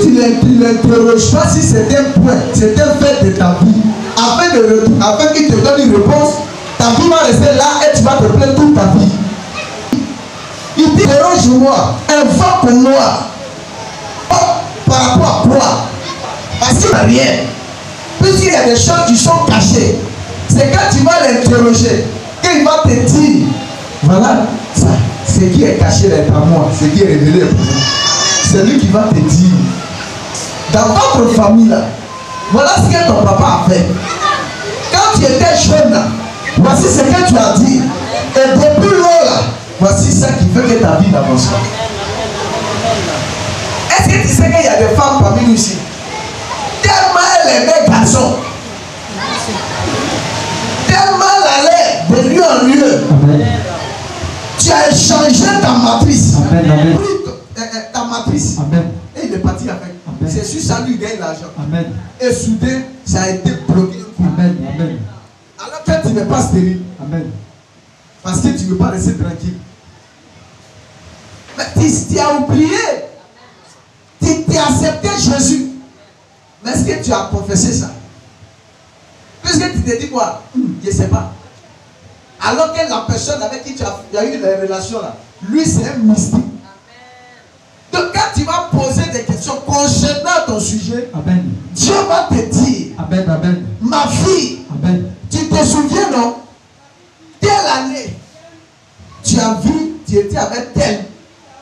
tu ne l'interroges pas si c'est un point, c'est un fait de ta vie, afin qu'il te donne une réponse, ta vie va rester là et tu vas te plaindre toute ta vie. Il dit, interroge-moi, invoque-moi. Par rapport à quoi? Parce qu'il n'y a rien. Puisqu'il y a des choses qui sont cachées, c'est quand tu vas l'interroger qu'il va te dire, voilà, ça, ce qui est caché est à moi, ce qui est révélé pour moi. C'est lui qui va te dire. Dans votre famille là, voilà ce que ton papa a fait. Quand tu étais jeune là, voici ce que tu as dit. Et depuis là, voici ça qui fait que ta vie n'avance pas. Est-ce que tu sais qu'il y a des femmes parmi nous ici? Tellement elle aimait garçon, tellement elle allait de lieu en lieu. Amen. Tu as échangé ta matrice. Amen, amen. Ta matrice. Amen. Et il est parti avec. C'est sûr ça lui gagne l'argent. Amen. Et soudain, ça a été bloqué. Amen, amen. Alors que tu n'es pas stérile. Amen. Parce que tu ne veux pas rester tranquille. Mais tu as oublié. Tu as accepté Jésus. Mais est-ce que tu as confessé ça? Puisque tu te dis quoi? Je ne sais pas. Alors que la personne avec qui tu as eu les relations là, lui c'est un mystique. Donc quand tu vas poser des questions concernant ton sujet, amen, Dieu va te dire, amen, amen, ma fille, amen, tu te souviens non? Telle année, tu as vu, tu étais avec tel,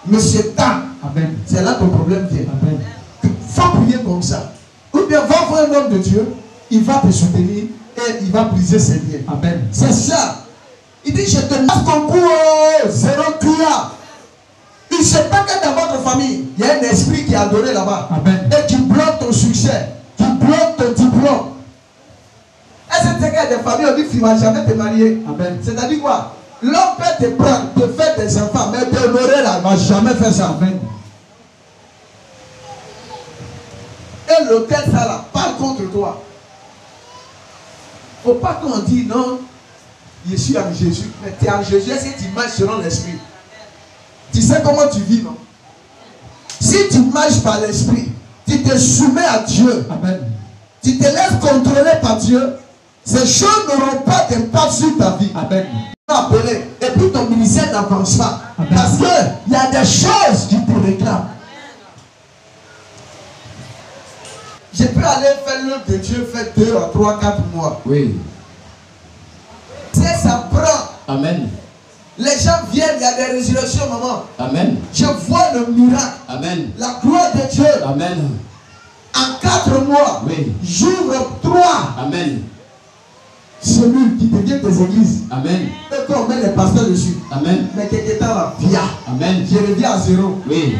monsieur Tam. Amen. C'est là ton problème vient. Amen. Il faut prier comme ça. Ou bien va voir un homme de Dieu, il va te soutenir et il va briser ses liens. Amen. C'est ça. Il dit, je te lance ton cou, zéro cuillère. Il ne sait pas que dans votre famille, il y a un esprit qui a donné là-bas. Amen. Et qui bloque ton succès, qui bloque ton diplôme. Est-ce que tu sais qu'il y a des familles où tu ne vas jamais te marier? C'est-à-dire quoi? L'homme peut te prendre, te faire des enfants, mais te honorer là, il ne va jamais faire ça. Amen. Et l'autel, ça là, parle contre toi. Il ne faut pas qu'on dise non, je suis en Jésus. Mais tu es en Jésus, est-ce que tu marches selon l'esprit? Tu sais comment tu vis, non? Si tu marches par l'esprit, tu te soumets à Dieu. Amen. Tu te laisses contrôler par Dieu. Ces choses n'auront pas d'impact sur ta vie. Amen. Appelé, et puis ton ministère n'avance pas. Amen. Parce qu'il y a des choses qui te réclament. Je peux aller faire l'œuvre de Dieu, faire 2 à 3, 4 mois. Oui. C'est ça prend. Amen. Les gens viennent, il y a des résurrections, maman. Amen. Je vois le miracle. Amen. La gloire de Dieu. Amen. En 4 mois, oui, j'ouvre 3. Amen. Celui qui devient des églises. Amen. Et quand on met les pasteurs dessus. Amen. Mais quelqu'un là, via. Amen. Je reviens à 0. Oui.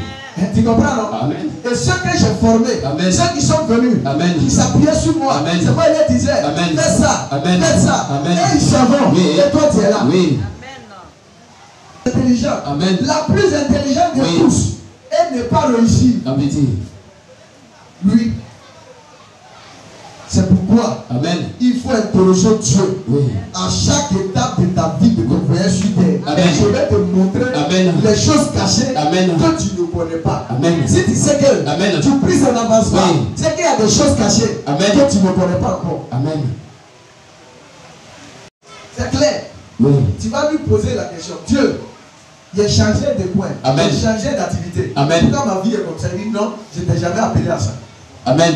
Tu comprends, non? Amen. Et ceux que j'ai formés, amen, ceux qui sont venus, amen, qui s'appuyaient sur moi, amen, c'est moi qui disais, amen, fais ça, amen, fais ça, amen, et ils savent, oui, et toi tu es là. Oui. Intelligent. Amen. La plus intelligente de, oui, tous, elle n'est pas réussie. Amen. Lui. C'est pourquoi, amen, il faut interroger Dieu. Oui. À chaque étape de ta vie de voyage sur terre. Amen. Je vais te montrer, amen, les choses cachées, amen, que tu ne connais pas. Amen. Si tu sais que, amen, tu prises en avancement, oui, c'est qu'il y a des choses cachées, amen, que tu ne connais pas encore. Amen. C'est clair. Oui. Tu vas lui poser la question. Dieu, il a changé de point. Amen. Il a changé d'activité. Amen. Pourquoi ma vie est comme ça? Il dit non, je ne t'ai jamais appelé à ça. Amen.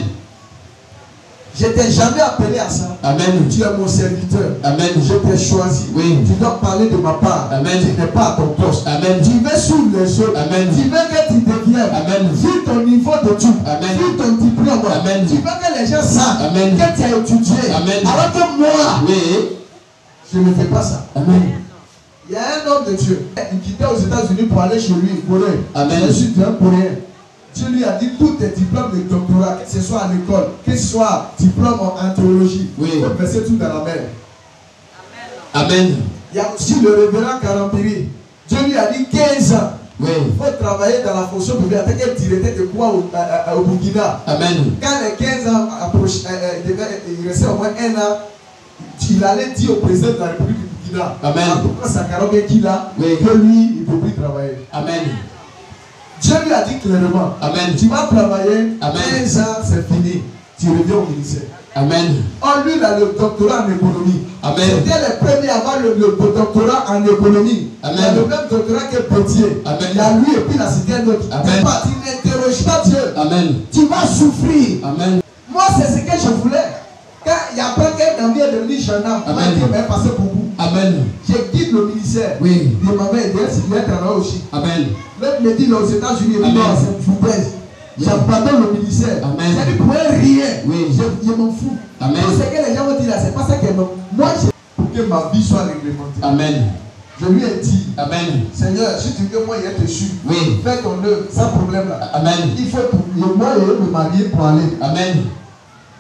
Je ne t'ai jamais appelé à ça. Amen. Tu es mon serviteur. Amen. Je t'ai choisi. Oui. Tu dois parler de ma part. Amen. Tu n'es pas à ton poste. Amen. Tu veux sous les autres. Amen. Tu veux que tu deviennes. Amen. Vu ton niveau de tout. Amen. Vu ton diplôme. Amen. Tu veux que les gens savent. Amen. Que tu as étudié. Amen. Alors que moi, oui, je ne fais pas ça. Amen. Il y a un homme de Dieu. Il quittait aux États-Unis pour aller chez lui. Amen. Je suis un coréen. Dieu lui a dit tous tes diplômes de doctorat, que ce soit à l'école, que ce soit diplôme en théologie, oui, il faut verser tout dans la mer. Amen. Il y a aussi le révérend Karampiri. Dieu lui a dit 15 ans. Oui. Il faut travailler dans la fonction publique en tant que directeur de quoi au Burkina. Amen. Quand les 15 ans approchaient, il restait au moins 1 an, il allait dire au président de la République du Burkina, amen, pourquoi Sakharov est qu'il a, oui, que lui, il ne peut plus travailler. Amen. Dieu lui a dit clairement, Amen. Tu vas travailler, Amen. 15 ans, c'est fini. Tu reviens au ministère. Amen. Oh, lui, il a le doctorat en économie. Amen. C'était le premier à avoir le doctorat en économie. Amen. Il a le même doctorat que Potier. Amen. Il y a lui et puis la cité un autre. Amen. Tu n'interroges pas Dieu. Amen. Tu vas souffrir. Amen. Moi, c'est ce que je voulais. Quand il y a pas quelqu'un qui est devenu gendarme, moi, je vais passer pour vous. Amen. Je quitte le ministère. Oui. Il m'a aidé, il est travaillé aussi. Amen. L'autre me dit, aux États-Unis, il dit, non, c'est une foutaise. J'abandonne le ministère. Amen. J'ai dit, pour rien. Oui. Je m'en fous. Amen. Tout ce que les gens vont dire là, c'est pas ça que moi, pour que ma vie soit réglementée. Amen. Je lui ai dit, Amen. Seigneur, si tu veux moi, il te suivre. Oui. Fais ton œuvre, sans problème là. Amen. Il faut pour moi et eux me marier pour aller. Amen.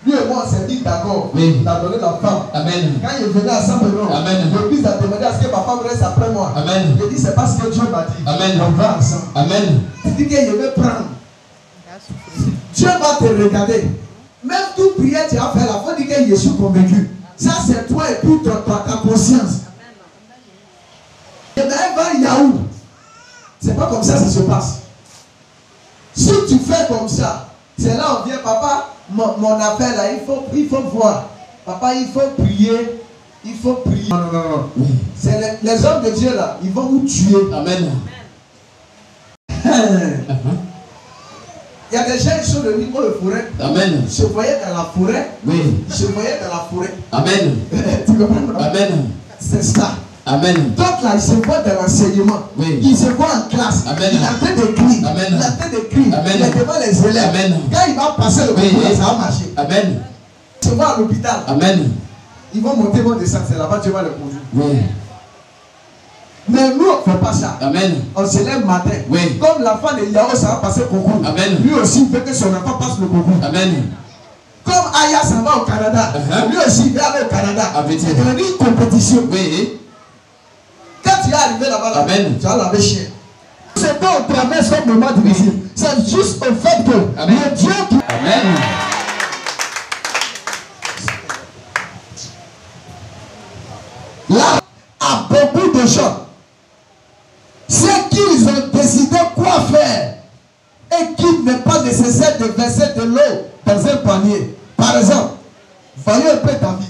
Lui et moi, on s'est dit d'accord. Oui. Il a donné la femme. Amen. Quand il venait à Saint-Benoît, Amen. l'église a demandé à ce que ma femme reste après moi. Amen. Je dis, c'est pas ce que Dieu m'a dit. Amen. On va ensemble. Amen. Tu dis que je vais prendre. Dieu va te regarder. Même toute prière tu as fait là, il faut dire que je suis convaincu. Ça c'est toi et puis ta conscience. Et bien va Yahoo. C'est pas comme ça que ça se passe. Si tu fais comme ça, c'est là on vient, papa, mon affaire là, il faut voir. Papa, il faut prier. Il faut prier. Non, non, non, non. Oui. C'est les hommes de Dieu là, ils vont vous tuer. Amen. Il y a des gens qui sont venus dans le forêt. Amen. Ils se voyaient dans la forêt. Oui. Ils se voyaient dans la forêt. Amen. Tu comprends? Amen. C'est ça. Amen. Donc là, ils se voient dans l'enseignement. Oui. Ils se voient en classe. Amen. Il est en train d'écrire. Amen. Il est en train d'écrire. Amen. Il est devant les élèves. Amen. Quand il va passer le concours, ça va marcher. Amen. Ils se voient à l'hôpital. Amen. Ils vont monter, vont descendre. C'est là-bas, Dieu va les conduire. Oui. Mais nous, on ne fait pas ça. Amen. On se lève matin. Oui. Comme l'enfant de Yahoo, ça va passer le concours. Amen. Lui aussi, il veut que son enfant passe le concours. Amen. Comme Aya s'en va au Canada. Lui aussi, il veut aller au Canada. C'est devenu une compétition. Oui. Quand tu es arrivé là-bas, Amen. tu as lavé chien. C'est pas au traverse ce moment difficile. C'est juste au fait que Amen. le Dieu qui. Amen. Là, a beaucoup de gens. C'est qu'ils ont décidé quoi faire et qu'il n'est pas nécessaire de verser de l'eau dans un panier. Par exemple, voyez un peu David.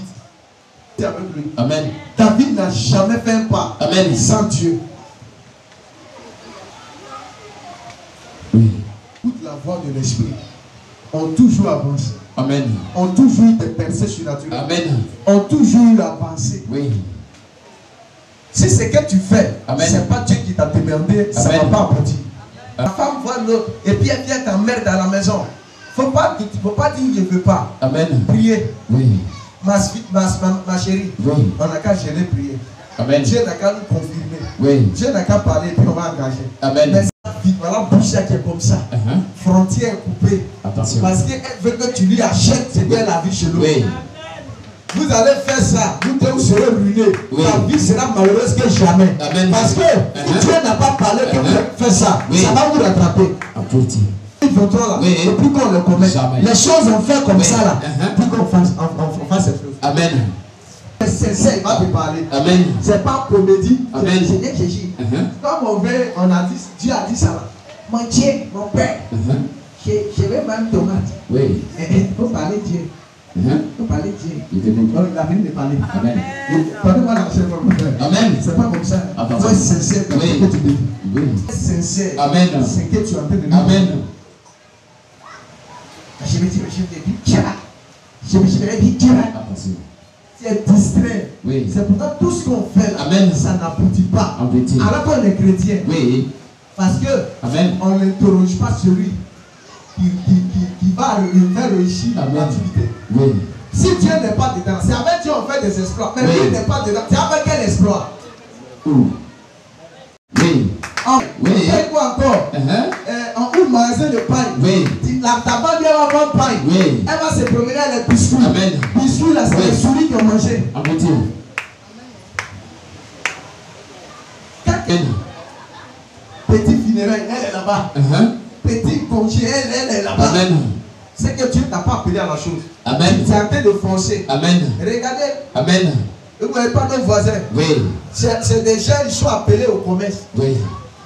Avec lui. Amen. David n'a jamais fait un pas. Amen. Sans Dieu. Oui. Toute la voix de l'esprit ont toujours avancé. Amen. Ont toujours eu des percées surnaturelles. Amen. Ont toujours eu la pensée. Oui. Si ce que tu fais, ce n'est pas Dieu qui t'a demandé, ça ne va pas aboutir. La femme voit l'autre et puis elle vient t'emmerder à la maison. Il ne faut pas dire je ne veux pas. Amen. Prier. Oui. Ma chérie, Oui. on n'a qu'à gérer, prier. Amen. Dieu n'a qu'à nous confirmer. Oui. Dieu n'a qu'à parler et puis on va engager. Amen. Mais voilà, bouche qui est comme ça. Frontière coupée. Attention. Parce qu'elle veut que tu lui achètes ce qu'elle a vu chez nous. Oui. Vous allez faire ça, vous deux serez ruinés. Oui. Ta vie sera malheureuse que jamais. Amen. Parce que si Dieu n'a pas parlé que vous faites ça, Oui. ça va vous rattraper. Applaudis. Ils vont là. Oui. Et puis qu'on le commet. Jamais. Les choses on fait comme Oui. ça là. Puis qu'on fasse cette chose. Amen. C'est sincère, il va te parler. Amen. C'est pas comédie. Amen. C'est bien Jésus. Comme on a dit, Dieu a dit ça là. Mon Dieu, mon Père, je vais même tomate. Oui. Il faut parler Dieu. Il faut parler Dieu. Donc il a fini de parler. Amen. Parlez-moi la chaîne, mon frère. Amen. C'est pas comme ça. Attention. Tu es sincère dans ce Oui. que tu dis. Oui. Sincère. Amen. C'est que tu es en train de dire. Amen. Je vais dire, tiens. Je vais dire, tiens. Attention. Tu es distrait. Oui. C'est pourquoi tout ce qu'on fait là, Amen. ça n'aboutit pas. Aboutit. Alors qu'on est chrétien. Oui. Parce que Amen. on n'interroge pas celui qui va faire réussir Amen. l'activité. Oui. Si Dieu n'est pas dedans, c'est avec Dieu on fait des exploits. Mais Oui. Dieu n'est pas dedans, c'est avec quel exploit? Où? Oui. Oui. Et quoi encore? En un magasin de paille. Oui. Ta femme vient avoir paille. Oui. Elle va se promener avec les biscuits. Amen. Biscuits là, c'est Oui. les souris qui ont mangé. Applaudis. Petit funérail, elle est là-bas. Petit congé, elle est là-bas. Amen. C'est que Dieu t'a pas appelé à la chose. Amen. Tu es en train de foncer. Amen. Regardez, Amen. vous ne voyez pas nos voisins. Oui. C'est des gens, ils sont appelés au commerce. Oui.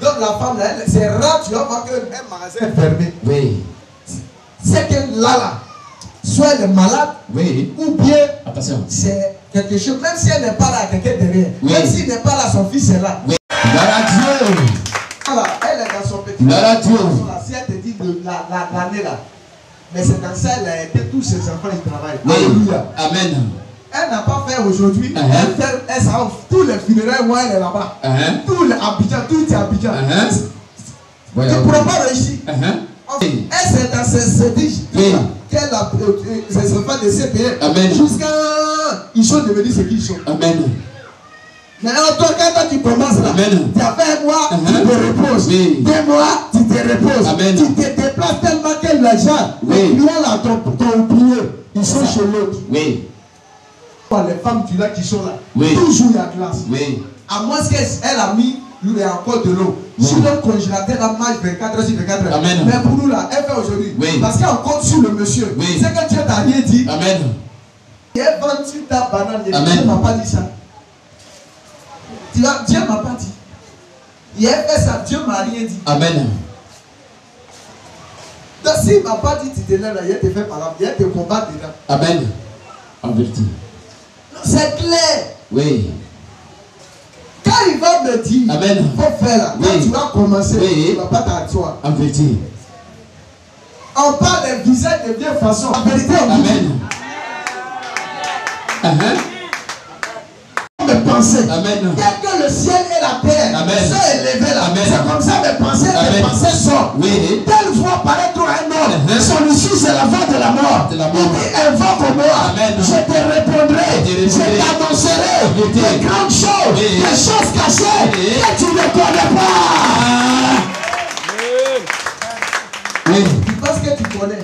Donc la femme, là, c'est rare, tu vas voir qu'un magasin est fermé. Oui. C'est que là, soit elle est malade, oui. ou bien c'est quelque chose, même si elle n'est pas là, quelqu'un derrière. Oui. Même s'il n'est pas là, son fils est là. Oui. Dieu. Voilà, elle est dans son petit. Dieu. Si elle te dit de l'année là, mais c'est dans ça, elle a aidé tous ses enfants, ils travaillent. Oui. Alléluia. Amen. Elle n'a pas fait aujourd'hui. Elle s'en tous les funérailles, moi, elle est là-bas. Tous les Abidjan, tout est Abidjan. Tu ne pourras pas réussir. Elle, c'est dans ses diges qu'elle a ses enfants de ses pays. Jusqu'à ils sont devenus ce qu'ils sont. Amen. Mais en toi, quand tu commences là, tu as fait un mois, tu te reposes. Oui. 2 mois, tu te reposes. Amen. Tu te déplaces tellement que les gens, les clients là, t'ont oublié. Ils sont chez l'autre. Oui. Les femmes du lac qui sont là, oui. Toujours il y a glace. Oui. À moins qu'elle a mis encore de l'eau. Si le congélateur la marche 24 heures sur 24 heures. Amen. Mais pour nous là, elle fait aujourd'hui. Oui. Parce qu'elle compte sur le monsieur. Oui. C'est que Dieu t'a rien dit. Amen. Il a vendu ta banane. Dieu Amen. ne m'a pas dit ça. Dieu ne m'a pas dit. Il a fait ça, Dieu ne m'a rien dit. Amen. Donc s'il ne m'a pas dit, tu te lèves là, il te fait par là, il te combat dedans. Amen. En vérité. C'est clair. Oui. Quand il va me dire, amen. Faut faire là, quand tu vas commencer, tu ne vas pas t'asseoir. En vérité. On parle des visages de bien façon. En vérité, on amen. Mes pensées. Amen. Tel que le ciel et la terre sont élevés là. C'est comme ça mes pensées sont. Oui. Telle voix paraît trop un homme. Son issue c'est la voix de la mort. Il dit invoque-moi. Je te répondrai. Je t'annoncerai des grandes choses, des choses cachées que tu ne connais pas. Oui. Tu penses que tu connais.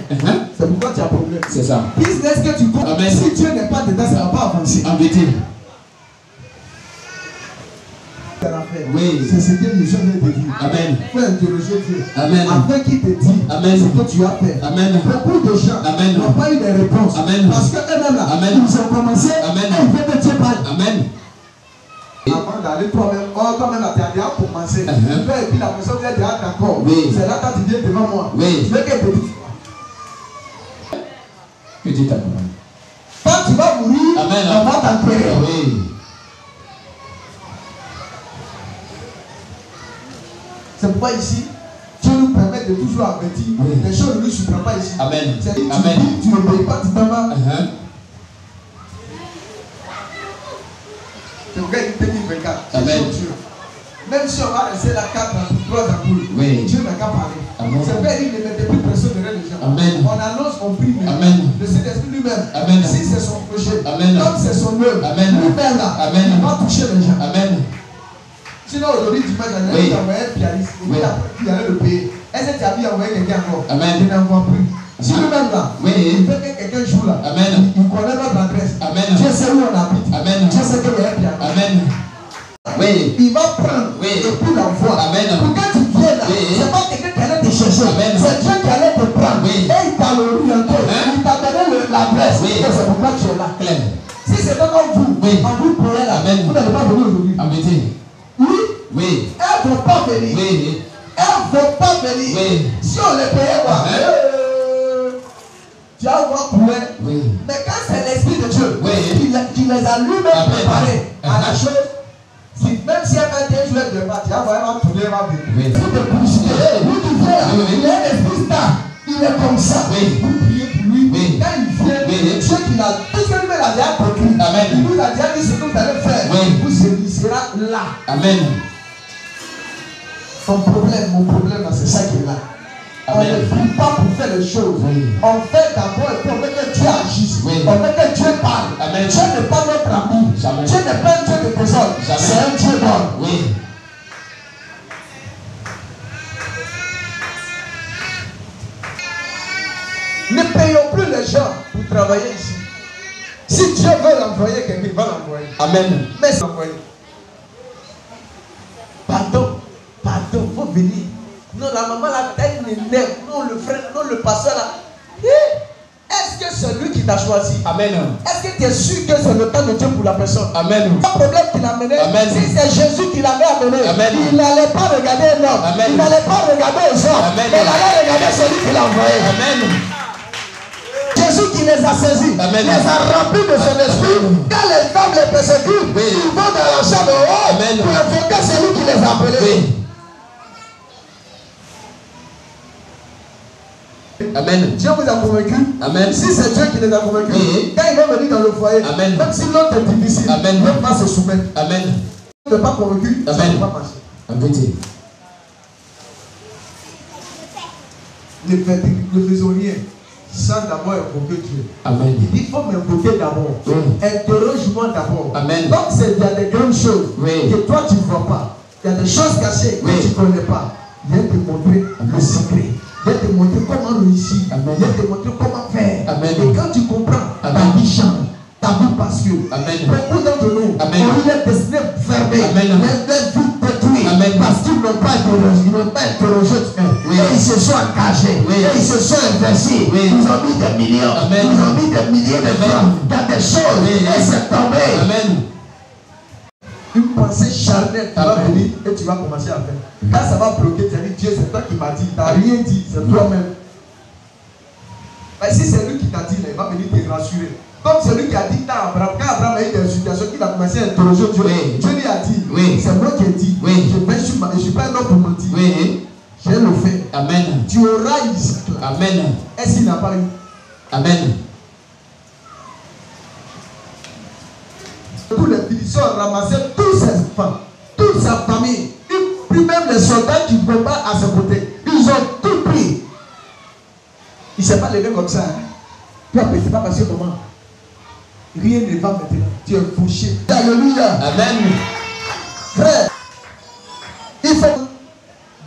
C'est pourquoi tu as problème. C'est ça. Business que tu connais. Si Dieu n'est pas dedans, ça ne va pas avancer. En vérité. Oui. C'est ce que les gens veulent te dire. Amen. Il faut interroger Dieu. Amen. Afin qu'il te dise ce que tu as fait. Amen. Beaucoup de gens n'ont pas eu des réponses. Amen. Parce qu'eux-mêmes là, Amen. ils ont commencé Amen. et ils veulent que Dieu parle. Amen. Avant d'aller toi-même, toi-même là, tu as déjà commencé. Et puis la personne vient déjà d'accord. Oui. C'est là quand tu viens devant moi. Oui. Je veux qu'elle te dise. Que Dieu t'accompagne. Quand tu vas mourir, amen. On va t'enterrer. Oui. C'est pourquoi ici, Dieu nous permet de toujours avertir. Les choses ne nous surprennent pas ici. Amen. Amen. Tu n'obéis pas, tu t'en vas. C'est pourquoi il te dit 24. Amen. Même si on va rester là 4 ans, 3 ans, Dieu n'a qu'à parler. C'est pourquoi il ne mettait plus personne derrière les gens. Amen. On annonce, on prie. Amen. Le Saint-Esprit lui-même. Amen. Si c'est son projet, amen. Comme c'est son œuvre, lui-même là, il va toucher les gens. Amen. Sinon aujourd'hui, dimanche, on a envoyé un pianiste. Il allait le payer. Est-ce que tu as vu envoyer quelqu'un encore? Amen. Il n'envoie plus. Si lui-même là, il fait que quelqu'un joue là, amen. Il connaît notre adresse. Amen. Dieu sait où on habite. Amen. Dieu sait qu'il y a un pianiste. Amen. Oui. Il va prendre et puis l'envoie. Amen. Pour quand tu viens là, c'est pas quelqu'un qui allait te chercher. C'est Dieu qui allait te prendre. Et il t'a orienté. Il t'a donné l'adresse. C'est pourquoi tu es là. Claire. Si c'est pas comme vous, on vous pourrait là, vous n'allez pas venir aujourd'hui. Amen. Oui. Oui. Elles ne vont pas venir. Oui. Elles ne vont pas venir. Oui. Si on les payait, tu vas voir pour elles. Oui. Mais quand c'est l'Esprit de Dieu, qui les a lui-même préparés à la chose, même si elle fait un joueur de match, tu vas voir, elle va tourner, elle va venir. Vous te publicité. Vous qui vient là, il a un esprit star. Il est comme ça. Vous priez pour lui. Quand il vient, Dieu qui a tout ce que lui-même a déjà compris. Il nous a déjà dit ce que vous allez faire. Vous sera là. Amen. Ton problème, mon problème, c'est ça qui est là. On ne prie pas pour faire les choses. On fait d'abord et puis on veut que Dieu agisse. On veut que Dieu parle. Dieu n'est pas notre ami. Dieu n'est pas un Dieu de désordre. C'est un Dieu d'ordre. Oui. Ne payons plus les gens pour travailler ici. Si Dieu veut l'envoyer, quelqu'un va l'envoyer. Amen. Mais c'est l'envoyer. Pardon, faut venir. Non, la maman, la tête m'énerve. Non, le frère, non, le pasteur là. Est-ce que celui qui t'a choisi. Amen. Est-ce que tu es sûr que c'est le temps de Dieu pour la personne? Amen. Pas de problème qu'il a mené. Amen. Si c'est Jésus qui l'avait amené, Amen. il n'allait pas regarder un homme. Amen. Il n'allait pas regarder les hommes. Amen. Il allait regarder celui qui l'a envoyé. Amen. Jésus qui les a saisis, Amen. les a remplis de son esprit. Quand les femmes les persécutent, ils vont dans la chambre haute pour invoquer celui qui les a appelés. Amen. Dieu vous a convaincu. Amen. Si c'est Dieu qui les a convaincus, quand ils vont venir dans le foyer, Amen. même si l'autre est difficile, Amen. ils ne peuvent pas se soumettre. Amen. Ils ne sont pas convaincus, ça ne Amen. peut pas marcher. En vérité. Ne faisons rien sans d'abord invoquer Dieu. Amen. Il faut m'invoquer d'abord. Interroge-moi d'abord. Amen. Donc il y a des grandes choses que toi tu ne vois pas. Il y a des choses cachées que tu ne connais pas. Viens te montrer le secret. Viens te montrer comment réussir. Amen. Viens te montrer comment faire. Amen. Et quand tu comprends, ta vie change. Ta vie passe. Beaucoup d'entre nous, Amen. on est destinés fermés. Amen. Les vies détruites. Amen. Parce qu'ils n'ont pas interrogé. Oui. Et ils se sont engagés. Oui. Et ils se sont investis. Oui. Ils ont mis des millions. Amen. Ils ont mis des milliers de francs dans des choses. Oui. Et c'est tombé. Amen. Une pensée charnelle, tu vas Amen. venir et tu vas commencer à faire. Quand ça va bloquer, tu vas dire Dieu, c'est toi qui m'as dit. Tu n'as rien dit, c'est toi-même. Mais si c'est lui qui t'a dit, là, il va venir te rassurer. Comme celui qui a dit à Abraham, quand Abraham a eu des situations qu'il a commencé à interroger Dieu, Oui. Dieu lui a dit, Oui. c'est moi qui ai dit, Oui. je ne suis pas un homme pour mentir. Oui. Je le fais. Amen. Tu auras Isaac. Amen. Est-ce qu'il n'a pas eu? Amen. Tous les Philistins ont ramassé tous ses enfants, toute sa famille. Ils pris même les soldats qui ne pas à ses côtés. Ils ont tout pris. Il ne s'est pas levé comme ça. Hein. Toi, petit, pas parce que comment? Rien ne va maintenant. Tu es bouché. Alléluia. Amen. Frère, il faut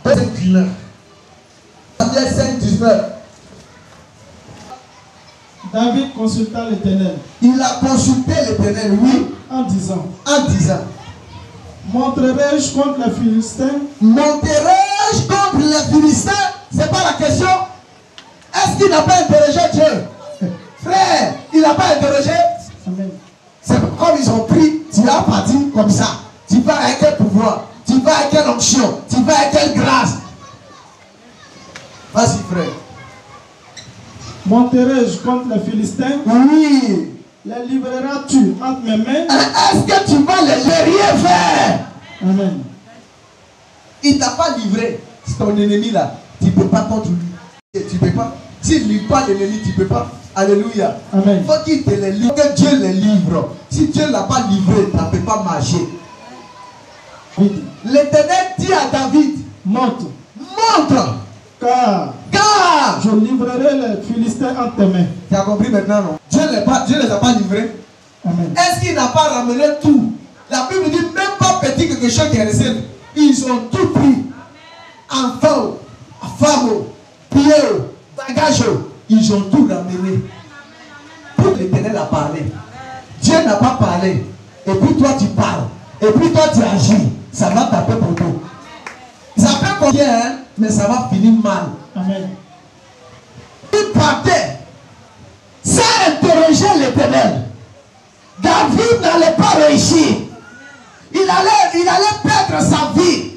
5-19. 5-19. David consulta l'Éternel. Il a consulté l'Éternel, oui, En disant, monterai-je contre les Philistins? Monterai-je contre les Philistins? C'est pas la question. Est-ce qu'il n'a pas interrogé Dieu? Frère, il n'a pas interrogé. Amen. C'est comme ils ont pris, tu vas partir comme ça. Tu vas avec quel pouvoir? Tu vas avec quelle onction? Tu vas avec quelle grâce? Vas-y, frère. Monterai-je contre les Philistins? Oui. Les livreras-tu entre mes mains? Est-ce que tu vas les rien faire? Amen. Il ne t'a pas livré. C'est ton ennemi là. Tu ne peux pas contre lui. Tu ne peux pas. S'il ne livre pas l'ennemi, tu ne peux pas. Alléluia. Amen. Il faut qu'il te les livre. Que Dieu les livre. Si Dieu ne l'a pas livré, tu ne peux pas marcher. L'Éternel dit à David, Monte, monte. car je livrerai les Philistins entre tes mains. Tu as compris maintenant, non? Dieu ne les a pas livrés. Amen. Est-ce qu'il n'a pas ramené tout? La Bible dit même pas petit quelque chose qui est resté. Ils ont tout pris. Enfants, femmes, pieds, bagages. Ils ont tout ramené. Pour l'Éternel a parlé. Dieu n'a pas parlé. Et puis toi tu parles. Et puis toi tu agis. Ça va taper pour toi. Ça peut combien, hein? Mais ça va finir mal. Amen. Il partait sans interroger l'Éternel. David n'allait pas réussir. Il allait perdre sa vie.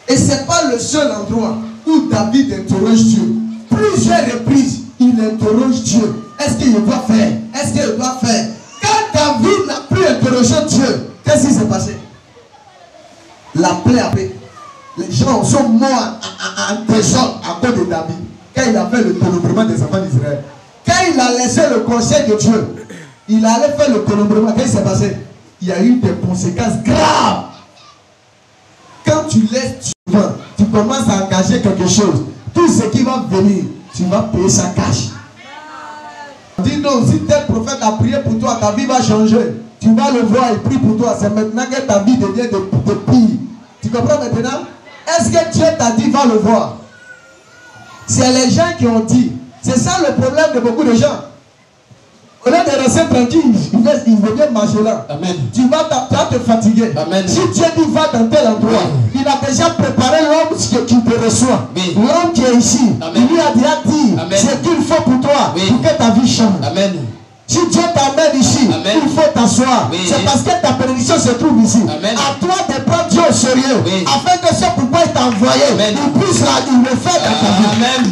Et ce n'est pas le seul endroit où David interroge Dieu. Plusieurs reprises, il interroge Dieu. Est-ce qu'il doit faire? Est-ce qu'il doit faire? Quand David n'a plus interrogé Dieu, qu'est-ce qui s'est passé? La plaie a fait. Les gens sont morts en désordre à cause de David. Quand il a fait le dénombrement des enfants d'Israël. Quand il a laissé le conseil de Dieu, il allait faire le dénombrement. Qu'est-ce qui s'est passé? Il y a eu des conséquences graves. Quand tu laisses Dieu, tu commences à engager quelque chose. Tout ce qui va venir, tu vas payer sa cash. Dis non, si tel prophète a prié pour toi, ta vie va changer. Tu vas le voir, il prie pour toi. C'est maintenant que ta vie devient de pire. Tu comprends maintenant? Est-ce que Dieu t'a dit, va le voir? C'est les gens qui ont dit. C'est ça le problème de beaucoup de gens. Au lieu de rester tranquille, il veut bien marcher là. Amen. Tu vas te fatiguer. Amen. Si Dieu dit va dans tel endroit, il a déjà préparé l'homme qui te reçoit. Oui. L'homme qui est ici, Amen. il lui a déjà dit Amen. ce qu'il faut pour toi, Oui. pour que ta vie change. chambre. Amen. Si Dieu t'amène ici, Amen. il faut t'asseoir. Oui. C'est parce que ta bénédiction se trouve ici. Amen. À toi de prendre Dieu au sérieux. Oui. Afin que ce pourquoi il t'a envoyé, Amen. il puisse le faire dans ta vie. Amen.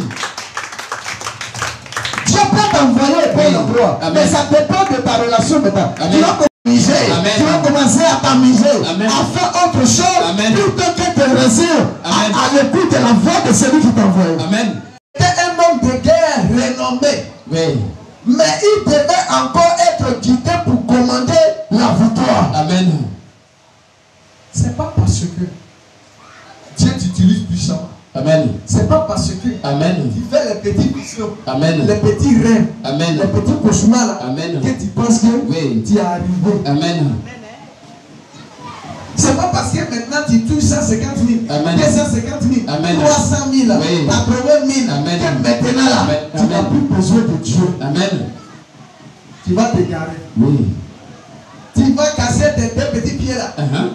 Dieu peut t'envoyer pour Oui. l'emploi. Amen. Mais ça dépend de ta relation maintenant. Amen. Tu vas t'amuser. Amen. Tu vas commencer à t'amuser. Amen. À faire autre chose. Amen. Plutôt que de rester Amen. à l'écoute de la voix de celui qui t'a envoyé. Amen. C'était un homme de guerre renommé. Oui. Mais il devait encore être guidé pour commander la victoire. Amen. C'est pas parce que Dieu t'utilise puissamment. Amen. C'est pas parce que Amen. tu fais les petits visions, Amen. les petits rêves, Amen. les petits cauchemars là, Amen. que tu penses que Oui. tu es arrivé. Amen. C'est pas parce que maintenant tu touches 150 000, Amen. 250 000, Amen. 300 000, Oui. 80 000, Amen. que maintenant là, Amen. tu n'as Amen. plus besoin de Dieu. Amen. Tu vas te garer. Oui. Tu vas casser tes deux petits pieds là. Uh-huh.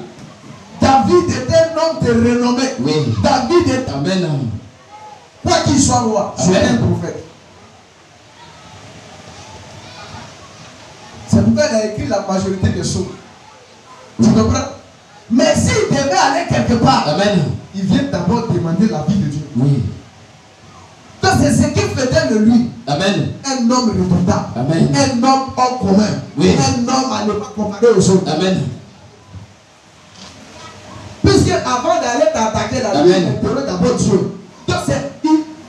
David était un homme de renommée. Oui. David est, Amen. quoi qu'il soit roi, c'est Amen. un prophète. C'est pourquoi il a écrit la majorité des choses. Tu comprends? Mais s'il devait aller quelque part, Amen. il vient d'abord demander la vie de Dieu. Oui. Donc c'est ce qui faisait de lui Amen. un homme redoutable, Amen. un homme hors commun, Oui. un homme à ne pas comparer aux autres. Amen. Puisque avant d'aller t'attaquer la vie, Amen. il devrait d'abord Dieu. Donc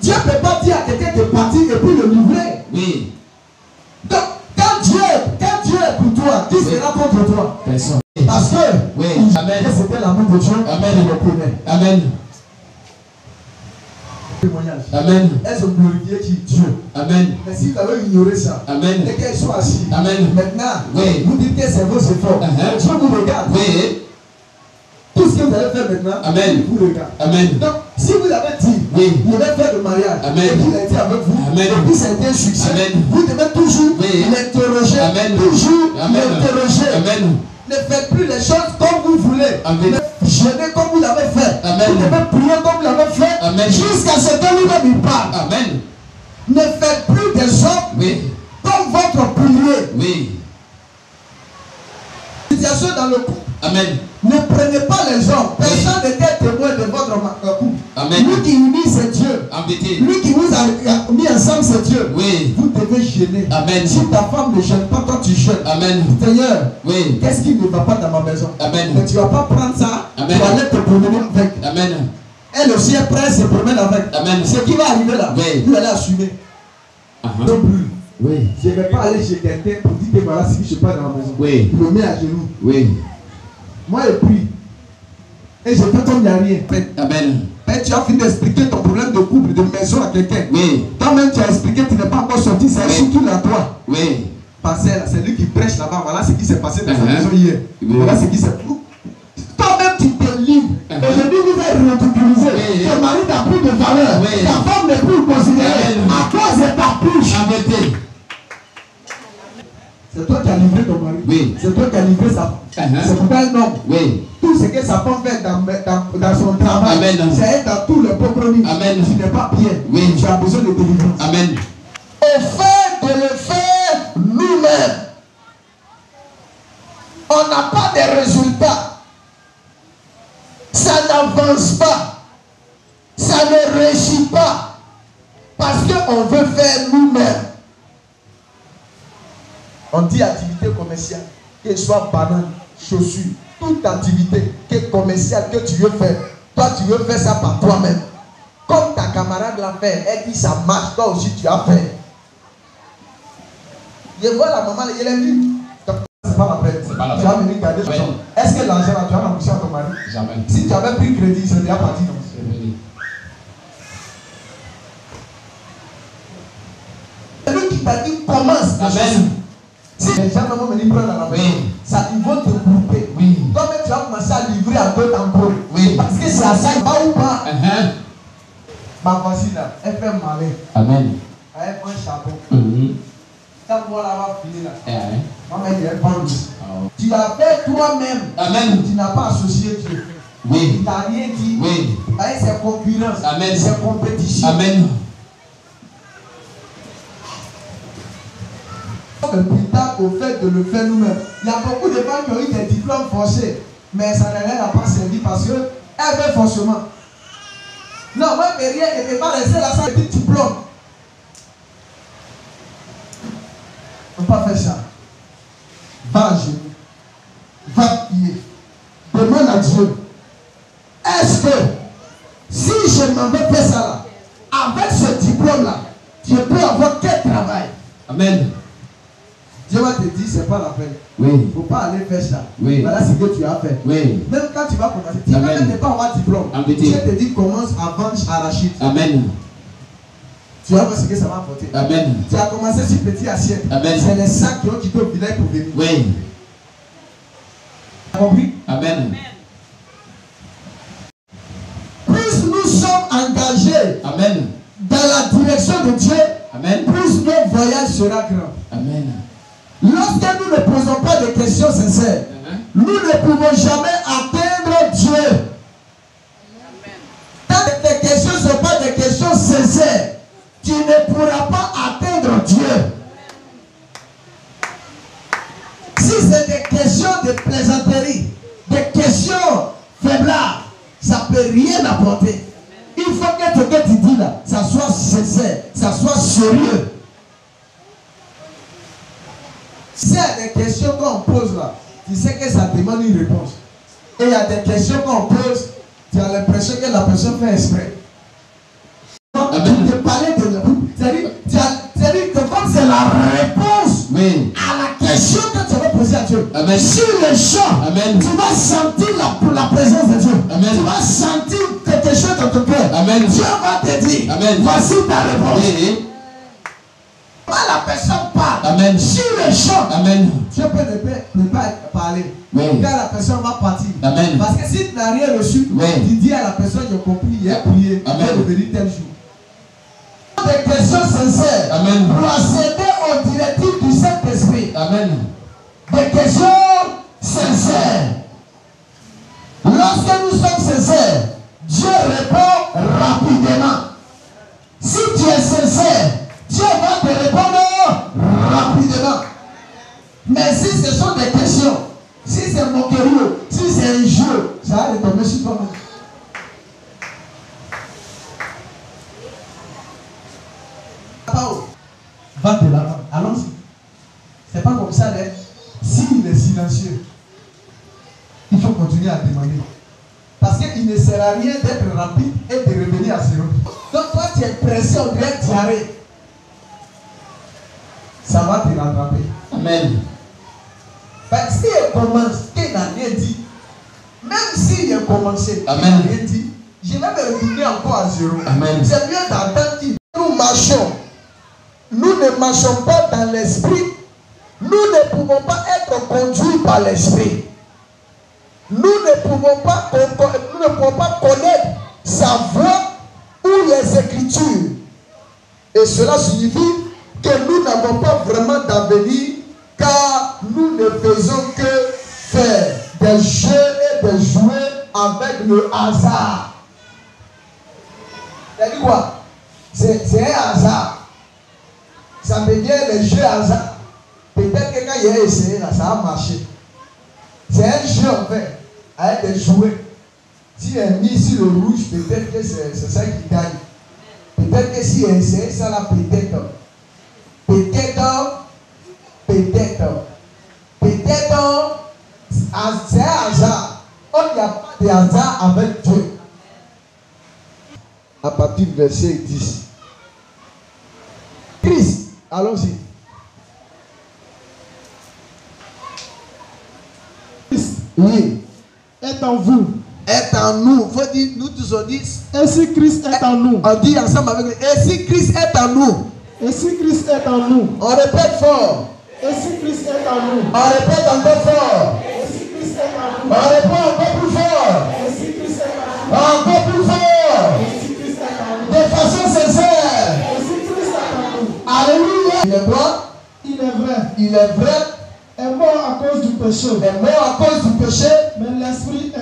Dieu ne peut pas dire à quelqu'un de partir et puis le livrer. Oui. Donc quand Dieu est pour toi, qui sera contre toi? Personne. Parce que Oui. Amen. c'était l'amour de Dieu. Amen. Il le connaît. Amen. Témoignage. Amen. Elles ont glorifié qui? Dieu. Amen. Mais si tu avais ignoré ça, Amen. et qu'elles soient assis, Amen. maintenant, Oui. vous dites que c'est vos efforts. Uh-huh. Dieu vous regarde. Oui. Tout ce que vous allez faire maintenant, Amen. il vous regarde. Amen. Donc, si vous avez dit, Oui. il va faire le mariage, Amen. et qu'il a été avec vous, Amen. et puis ça a été un succès, Amen. vous devez toujours Oui. l'interroger, Amen. toujours Amen. l'interroger. Amen. Ne faites plus les choses comme vous voulez. Amen. Ne jeûnez comme vous l'avez fait. Amen. Vous devez prier comme vous l'avez fait. Amen. Jusqu'à ce que lui-même il parle. Amen. Ne faites plus des hommes Oui. comme votre pilier. Oui. Situation dans le couple. Amen. Ne prenez pas les hommes. Personne n'était témoin de votre couple. Amen. Lui qui unit, c'est Dieu. Embêté. Lui qui vous a mis ensemble, c'est Dieu. Oui. Vous devez jeûner. Amen. Si ta femme ne gêne pas, toi tu jeûnes. Amen. Seigneur, Oui. qu'est-ce qui ne va pas dans ma maison? Amen. Mais tu ne vas pas prendre ça. Amen. Tu vas aller te promener avec. Amen. Elle aussi est prête, se promène avec. Amen. Ce qui va arriver là, Oui. vous allez assumer. Uh-huh. Non plus. Oui. Je ne vais pas aller chez quelqu'un pour dire que voilà ce qui se passe dans la maison. Oui. Il me met à genoux. Oui. Moi, je prie. Et je fais comme il n'y a rien. Amen. Mais tu as fini d'expliquer ton problème de couple, de maison à quelqu'un. Oui. Toi-même, tu as expliqué, tu n'es pas encore sorti, c'est surtout à toi. Oui. Parce que c'est lui qui prêche là-bas. Voilà ce qui s'est passé dans sa Uh-huh. maison hier. Oui. Voilà ce qui s'est passé. Toi-même, tu te livres. Uh-huh. Aujourd'hui, vous êtes ridiculisé. Oui. Ton mari n'a plus de valeur. Oui. Ta femme n'est plus considérée. Amen. À cause de ta bouche. Embêté. C'est toi qui as livré ton mari. Oui. C'est toi qui as livré sa femme. Uh-huh. C'est pourquoi un homme, Oui. tout ce que sa femme fait dans son travail, Amen. c'est dans tout le compromis. Amen. Tu n'es pas bien. Oui. Tu as besoin de délivrance. Amen. Au fait de le faire nous-mêmes, on n'a pas de résultats. Ça n'avance pas. Ça ne réussit pas. Parce qu'on veut faire nous-mêmes. On dit activité commerciale, qu'elle soit banane, chaussures, toute activité commerciale que tu veux faire. Toi, tu veux faire ça par toi-même. Comme ta camarade l'a fait, elle dit ça marche, toi aussi tu as fait. Je vois la maman, elle est vue. C'est pas la peine. C'est pas la Tu peine. vas venir garder ton Oui. champ. Est-ce que l'argent là, tu vas l'embaucher à ton mari? Jamais. Si tu avais pris crédit, c'est déjà parti. Non? C'est lui qui t'a dit commence. Amen. Si les gens vont venir prendre la maison, Oui. ça, ils vont te grouper. Oui. Toi-même, tu vas commencer à livrer à d'autres encore. Oui. Parce que c'est à ça, il va ou pas. Uh-huh. Ma voisine là, elle fait malin. Amen. Elle prend un charbon. Mhm. Quand moi là va finir là, Eh. maman elle prend lui. Oh. Tu l'as fait toi-même. Amen. Tu n'as pas associé Dieu. Oui. Il t'a rien dit. Oui. C'est concurrence. Amen. C'est compétition. Amen. Plus tard au fait de le faire nous-mêmes. Il y a beaucoup de femmes qui ont eu des diplômes forcés, mais ça ne leur a pas servi parce qu'elles veulent forcément. Non, moi, rien ne peut pas rester là sans un petit diplôme. On ne peut pas faire ça. Va à genoux. Va prier. Demande à Dieu. Est-ce que si je m'en vais faire ça là, avec ce diplôme-là, je peux avoir quel travail? Amen. Dieu va te dire, c'est pas la peine. Oui. Il ne faut pas aller faire ça. Oui. Voilà ce que tu as fait. Oui. Même quand tu vas commencer, tu ne vas même pas avoir de diplôme. Amen. Dieu te dit, commence à vendre arachide. Amen. Tu vas voir ce que ça va apporter. Amen. Tu as commencé sur petit assiette. Amen. C'est les sacs qui ont quitté au village pour venir. Oui. Tu as compris? Amen. Plus nous sommes engagés Amen. dans la direction de Dieu, Amen. plus notre voyage sera grand. Amen. Lorsque nous ne posons pas de questions sincères, nous ne pouvons jamais atteindre Dieu. Tant que tes questions ne sont pas des questions sincères, tu ne pourras pas atteindre Dieu. Si c'est des questions de plaisanterie, des questions faiblards, ça ne peut rien apporter. Il faut que ce que tu dis là, ça soit sincère, ça soit sérieux. S'il y a des questions qu'on pose là, tu sais que ça demande une réponse. Et il y a des questions qu'on pose, tu as l'impression que la personne fait exprès. Tu te parlais de la... C'est-à-dire que comme c'est la réponse à la question que tu vas poser à Dieu. Amen. Sur le champ, Amen. tu vas sentir la présence de Dieu. Amen. Tu vas sentir quelque chose dans ton cœur. Amen. Dieu va te dire, Amen. voici ta réponse. Oui. Quand la personne parle, Amen. sur le champ, Amen. Dieu peut ne pas parler. Oui. Car la personne va partir. Amen. Parce que si tu n'as rien reçu, Oui. tu dis à la personne, j'ai compris, il a prié, il va revenir tel jour. Des questions sincères. Amen. Procéder aux directives du Saint-Esprit. Amen. Des questions sincères. Lorsque nous sommes sincères, Dieu répond rapidement. Si tu es sincère, Dieu va te répondre rapidement. Mais si ce sont des questions, si c'est moquerie, si c'est un jeu, ça va retomber sur toi-même. Va de l'avant, allons-y. C'est pas comme ça, mais s'il est silencieux, il faut continuer à demander. Parce qu'il ne sert à rien d'être rapide et de revenir à zéro. Donc toi tu es pressé, on dirait diarrhée. Ça va te rattraper. Amen. Ben, si il commence, qu'il n'a rien dit, même s'il a commencé, il n'a rien dit, je vais me retourner encore à zéro. Amen. C'est mieux d'attendre qu'il. Nous marchons. Nous ne marchons pas dans l'esprit. Nous ne pouvons pas être conduits par l'esprit. Nous ne pouvons pas connaître sa voix ou les Écritures. Et cela signifie que nous n'avons pas vraiment d'avenir, car nous ne faisons que faire des jeux et des jouets avec le hasard. C'est quoi? C'est un hasard. Ça devient les jeux hasard. Peut-être que quand il a essayé, là, ça a marché. C'est un jeu en fait, avec des jouets. S'il est mis sur le rouge, peut-être que c'est ça qui gagne. Peut-être que s'il a essayé ça là, peut-être. C'est un hasard. Oh, il n'y a pas de hasard avec Dieu. À partir du verset 10. Christ, allons-y. Christ Oui. est en vous. Est en nous. Il faut dire, nous tous on dit. Et si Christ est en nous. On dit ensemble avec lui. Et si Christ est en nous. Et si Christ est en nous. On répète fort. Et si Christ est en nous. On répète encore fort. Et si Christ est en nous. On répète encore plus fort. Et si Christ est en nous. Encore plus fort. Et si Christ est en nous. De façon sincère. Et si Christ est en nous. Alléluia. Il est quoi? Il est vrai. Il est vrai. Est mort à cause du péché. Est mort à cause du péché. Mais l'esprit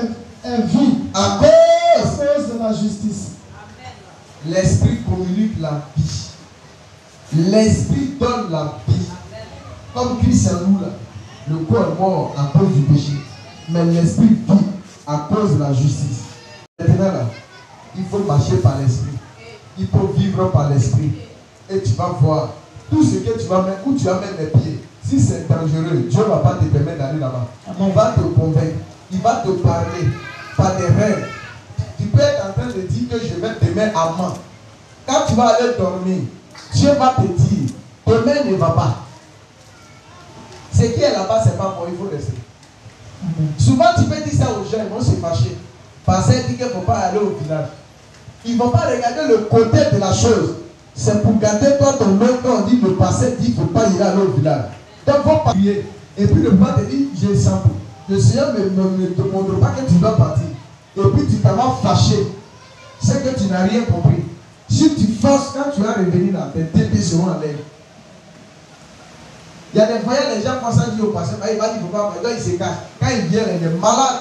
est vie. À À cause. cause de la justice. L'esprit communique la vie. L'esprit donne la vie. Comme Christ est nous là, le corps est mort à cause du péché, mais l'esprit vit à cause de la justice. Maintenant là, il faut marcher par l'esprit. Il faut vivre par l'esprit. Et tu vas voir tout ce que tu vas mettre, où tu vas mettre les pieds. Si c'est dangereux, Dieu ne va pas te permettre d'aller là-bas. Il va te convaincre. Il va te parler par des rêves. Tu peux être en train de dire que je vais te mettre à main. Quand tu vas aller dormir, Dieu va te dire, demain ne va pas. Ce qui est là-bas, c'est pas bon, il faut rester. Souvent, tu peux dire ça aux gens, ils vont se fâcher. Parce qu'ils disent qu'il ne faut pas aller au village. Ils ne vont pas regarder le côté de la chose. C'est pour garder toi ton nom quand on dit le passé dit qu'il ne faut pas y aller au village. Donc, il faut pas prier. Et puis le roi te dit, j'ai senti. Le Seigneur ne te montre pas que tu dois partir. Et puis tu t'en vas fâché. C'est que tu n'as rien compris. Si tu forces, quand tu vas revenir là, tes pieds seront en l'air. Il y a des voyages, les gens pensent à dire au passé, il va dire, il ne faut pas, donc il se cache. Quand il vient, il est malade.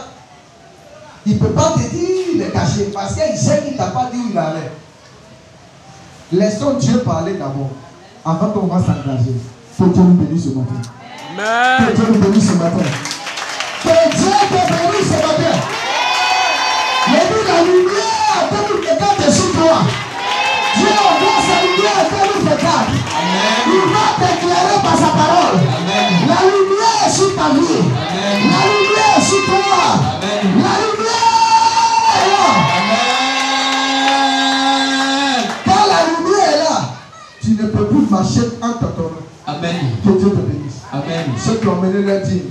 Il ne peut pas te dire, il est caché, parce qu'il sait qu'il ne t'a pas dit où il allait. Laissons Dieu parler d'abord, avant qu'on va s'engager. Que Dieu nous bénisse ce matin. Amen. Que Dieu nous bénisse ce matin. Que Dieu te bénisse ce matin. Il dit la lumière que nous regarde sur toi. Dieu envoie sa lumière que nous regarde. Il va t'éclairer par sa parole. Amen. La lumière est sur ta vie. Amen. La lumière est sur toi. Amen. La lumière est là. Amen. Quand la lumière est là, tu ne peux plus marcher entre ton nom. Amen. Que Dieu te bénisse. Amen. Ceux qui ont mené leur dîme,